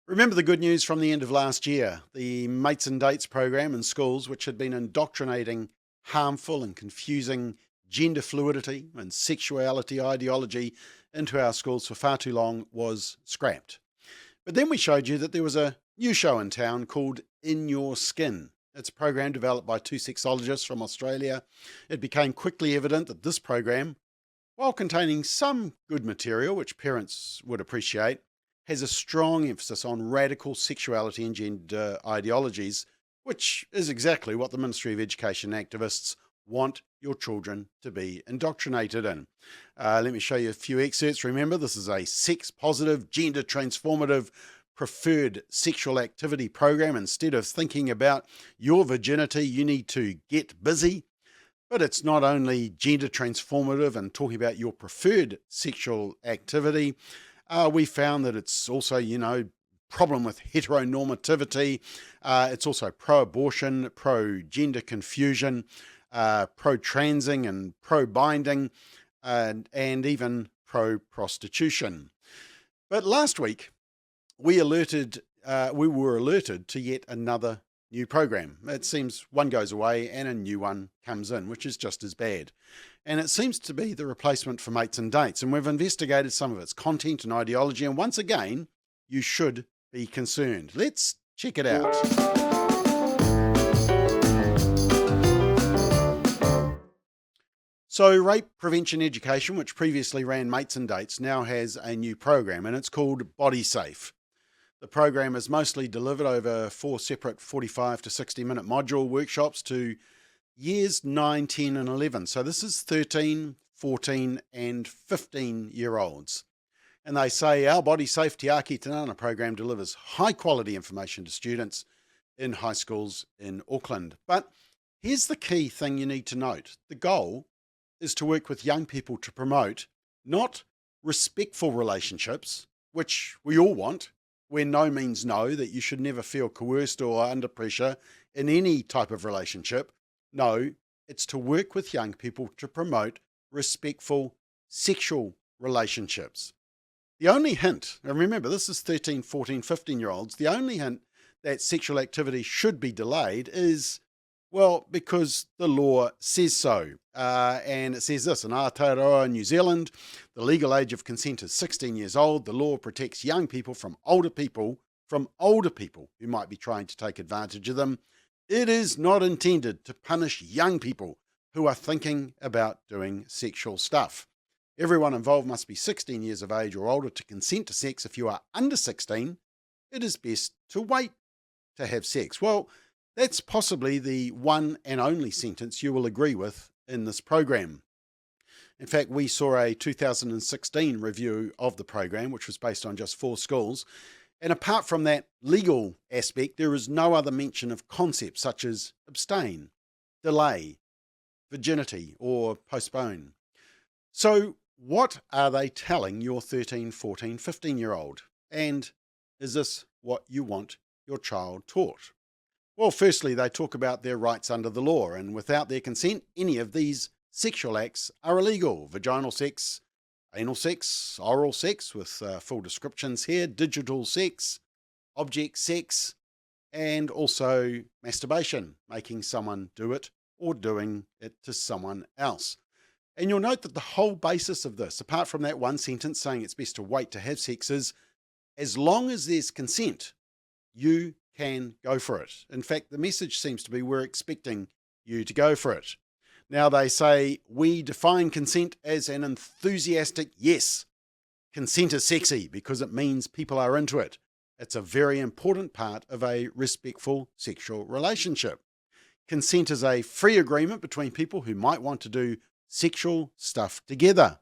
Remember the good news from the end of last year, the Mates and Dates program in schools, which had been indoctrinating harmful and confusing gender fluidity and sexuality ideology into our schools for far too long, was scrapped. But then we showed you that there was a new show in town called In Your Skin. It's a program developed by two sexologists from Australia. It became quickly evident that this program, while containing some good material which parents would appreciate, has a strong emphasis on radical sexuality and gender ideologies, which is exactly what the Ministry of Education activists want your children to be indoctrinated in. Let me show you a few excerpts. Remember, this is a sex positive, gender transformative, preferred sexual activity program. Instead of thinking about your virginity, you need to get busy. But it's not only gender transformative and talking about your preferred sexual activity. We found that it's also, problem with heteronormativity. It's also pro-abortion, pro-gender confusion, pro-transing and pro-binding, and even pro-prostitution. But last week, we were alerted to yet another new program. It seems one goes away and a new one comes in, which is just as bad. And it seems to be the replacement for Mates and Dates. And we've investigated some of its content and ideology. And once again, you should be concerned. Let's check it out. So Rape Prevention Education, which previously ran Mates and Dates, now has a new program, and it's called BodySafe. The program is mostly delivered over 4 separate 45 to 60-minute module workshops to years 9, 10 and 11. So this is 13, 14 and 15-year-olds. And they say our BodySafe Te Aki Tanana program delivers high-quality information to students in high schools in Auckland. But here's the key thing you need to note. The goal is to work with young people to promote not respectful relationships, which we all want, where no means no, that you should never feel coerced or under pressure in any type of relationship. No, it's to work with young people to promote respectful sexual relationships. The only hint, and remember this is 13, 14, 15-year-olds, the only hint that sexual activity should be delayed is, well, because the law says so. And it says this, in Aotearoa, New Zealand, the legal age of consent is 16 years old. The law protects young people from older people who might be trying to take advantage of them. It is not intended to punish young people who are thinking about doing sexual stuff. Everyone involved must be 16 years of age or older to consent to sex. If you are under 16, it is best to wait to have sex. Well, that's possibly the one and only sentence you will agree with in this program. In fact, we saw a 2016 review of the program, which was based on just 4 schools. And apart from that legal aspect, there is no other mention of concepts such as abstain, delay, virginity, or postpone. So what are they telling your 13, 14, 15-year-old? And is this what you want your child taught? Well, firstly, they talk about their rights under the law, and without their consent, any of these sexual acts are illegal. Vaginal sex, anal sex, oral sex, with full descriptions here, digital sex, object sex, and also masturbation, making someone do it or doing it to someone else. And you'll note that the whole basis of this, apart from that one sentence saying it's best to wait to have sex, is as long as there's consent, you can go for it. In fact, the message seems to be we're expecting you to go for it. Now they say we define consent as an enthusiastic yes. Consent is sexy because it means people are into it. It's a very important part of a respectful sexual relationship. Consent is a free agreement between people who might want to do sexual stuff together.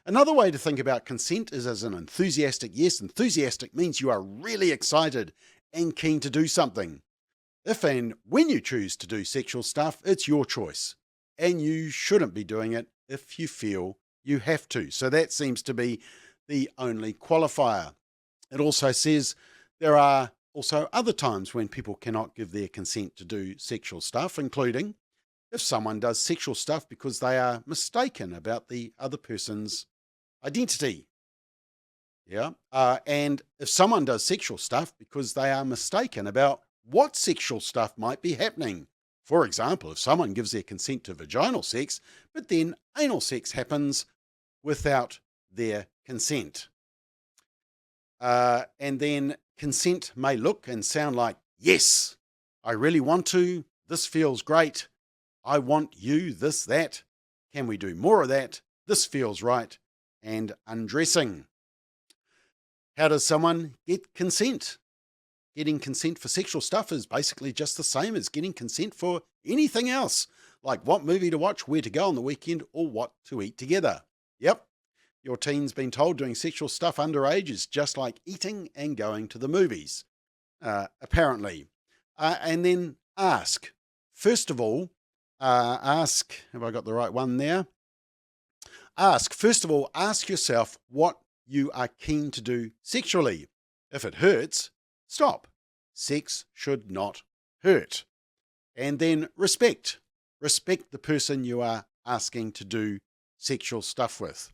Another way to think about consent is as an enthusiastic yes. Enthusiastic means you are really excited and keen to do something. If and when you choose to do sexual stuff, it's your choice. And you shouldn't be doing it if you feel you have to. So that seems to be the only qualifier. It also says there are also other times when people cannot give their consent to do sexual stuff, including if someone does sexual stuff because they are mistaken about the other person's identity. Yeah. And if someone does sexual stuff because they are mistaken about what sexual stuff might be happening. For example, if someone gives their consent to vaginal sex, but then anal sex happens without their consent. And then consent may look and sound like, yes, I really want to. This feels great. I want you, this, that. Can we do more of that? This feels right. And undressing. How does someone get consent? Getting consent for sexual stuff is basically just the same as getting consent for anything else, like what movie to watch, where to go on the weekend, or what to eat together. Yep, your teen's been told doing sexual stuff underage is just like eating and going to the movies, apparently. And then ask. First of all, ask, have I got the right one there? First of all, ask yourself what you are keen to do sexually. If it hurts, stop. Sex should not hurt. And then respect. Respect the person you are asking to do sexual stuff with.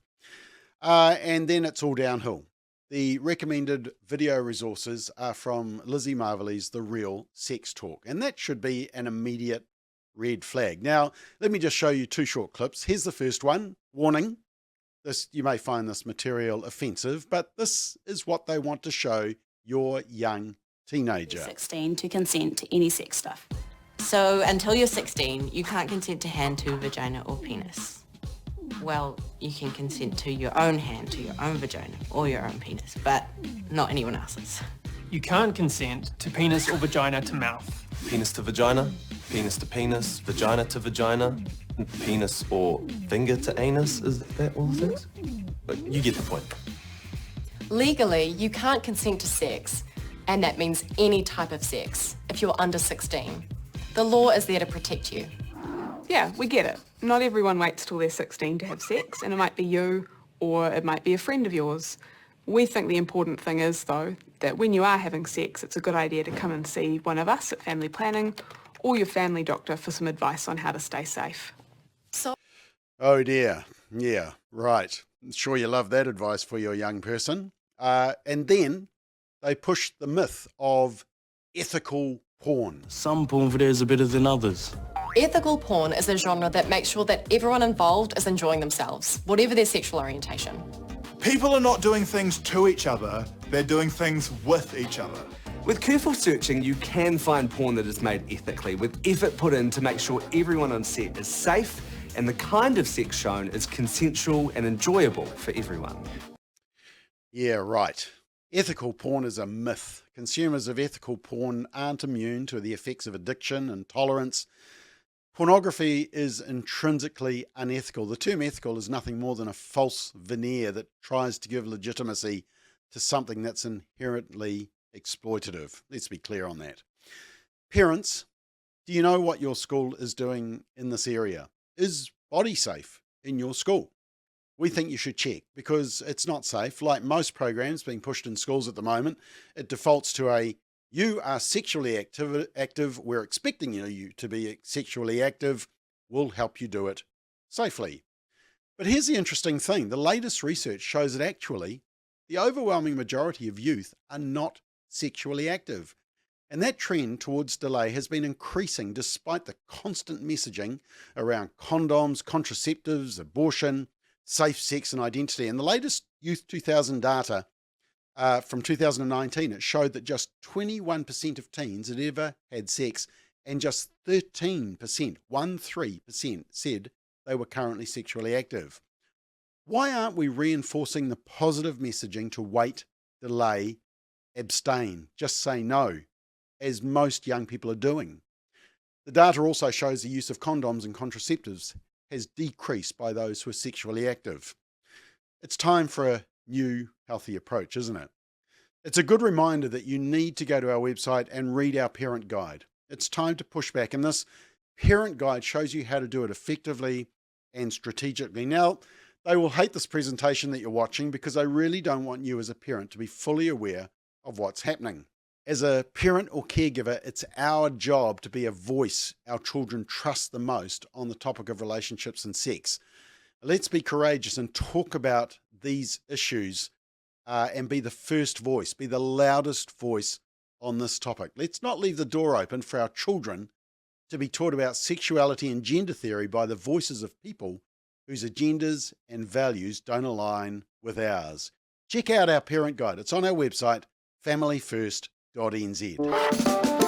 And then it's all downhill. The recommended video resources are from Lizzie Marvelly's The Real Sex Talk, and that should be an immediate red flag. Now, let me just show you 2 short clips. Here's the first one. Warning. You may find this material offensive, but this is what they want to show your young teenager. 16 to consent to any sex stuff. So until you're 16, you can't consent to hand to vagina or penis. Well, you can consent to your own hand to your own vagina or your own penis, but not anyone else's. You can't consent to penis or vagina to mouth. Penis to vagina, penis to penis, vagina to vagina, penis or finger to anus. Is that all the things? But you get the point. Legally, you can't consent to sex, and that means any type of sex, if you're under 16. The law is there to protect you. Yeah, we get it. Not everyone waits till they're 16 to have sex, and it might be you or it might be a friend of yours. We think the important thing is, though, that when you are having sex, it's a good idea to come and see one of us at family planning or your family doctor for some advice on how to stay safe. Oh dear. Yeah, right. I'm sure you love that advice for your young person. And then they push the myth of ethical porn. Some porn videos are better than others. Ethical porn is a genre that makes sure that everyone involved is enjoying themselves, whatever their sexual orientation. People are not doing things to each other, they're doing things with each other. With careful searching, you can find porn that is made ethically, with effort put in to make sure everyone on set is safe and the kind of sex shown is consensual and enjoyable for everyone. Yeah, right. Ethical porn is a myth. Consumers of ethical porn aren't immune to the effects of addiction and tolerance. Pornography is intrinsically unethical. The term ethical is nothing more than a false veneer that tries to give legitimacy to something that's inherently exploitative. Let's be clear on that. Parents, do you know what your school is doing in this area? Is BodySafe in your school? We think you should check because it's not safe. Like most programs being pushed in schools at the moment, it defaults to a you are sexually active. We're expecting you to be sexually active. We'll help you do it safely. But here's the interesting thing. The latest research shows that actually the overwhelming majority of youth are not sexually active. And that trend towards delay has been increasing despite the constant messaging around condoms, contraceptives, abortion, safe sex and identity. And the latest Youth 2000 data from 2019, it showed that just 21% of teens had ever had sex and just 13% said they were currently sexually active. Why aren't we reinforcing the positive messaging to wait, delay, abstain, just say no, as most young people are doing? The data also shows the use of condoms and contraceptives has decreased by those who are sexually active. It's time for a new, healthy approach, isn't it? It's a good reminder that you need to go to our website and read our parent guide. It's time to push back, and this parent guide shows you how to do it effectively and strategically. Now, they will hate this presentation that you're watching because they really don't want you as a parent to be fully aware of what's happening. As a parent or caregiver, it's our job to be a voice our children trust the most on the topic of relationships and sex. Let's be courageous and talk about these issues and be the first voice, be the loudest voice on this topic. Let's not leave the door open for our children to be taught about sexuality and gender theory by the voices of people whose agendas and values don't align with ours. Check out our parent guide. It's on our website, familyfirstnz.